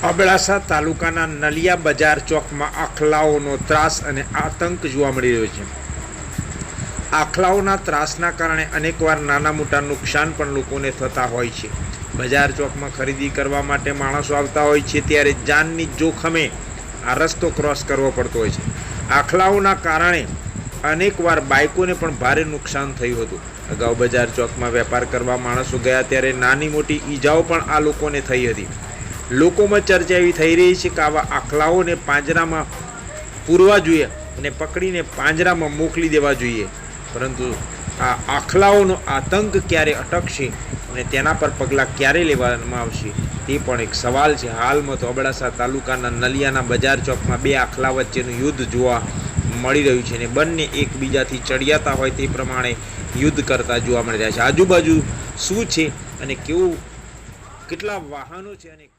અબડાસા તાલુકાના નલિયા બજાર ચોકમાં આખલાઓનો ત્રાસ અને આતંક જોવા મળી રહ્યો છે। આખલાઓના ત્રાસના કારણે અનેકવાર નાના મોટા નુકસાન પણ લોકોને થતા હોય છે। બજાર ચોકમાં ખરીદી કરવા માટે માણસો આવતા હોય છે, ત્યારે જાનની જોખમે આ રસ્તો ક્રોસ કરવો પડતો હોય છે। આખલાઓના કારણે અનેકવાર બાઇકોને પણ ભારે નુકસાન થયું હતું। અગાઉ બજાર ચોકમાં વેપાર કરવા માણસો ગયા ત્યારે નાની મોટી ઈજાઓ પણ આ લોકોને થઈ હતી। લોકોમાં ચર્ચા એવી થઈ રહી છે કે આવા આખલાઓને પાંજરામાં પૂરવા જોઈએ અને પકડીને પાંજરામાં મોકલી દેવા જોઈએ, પરંતુ આ આખલાઓનો આતંક ક્યારે અટકશે અને તેના પર પગલાં ક્યારે લેવામાં આવશે તે પણ એક સવાલ છે। હાલમાં તો અબડાસા તાલુકાના નલિયાના બજાર ચોકમાં બે આખલા વચ્ચેનું યુદ્ધ જોવા મળી રહ્યું છે અને બંને એકબીજાથી ચડિયાતા હોય તે પ્રમાણે યુદ્ધ કરતા જોવા મળી રહ્યા છે। આજુબાજુ શું છે અને કેટલા વાહનો છે અને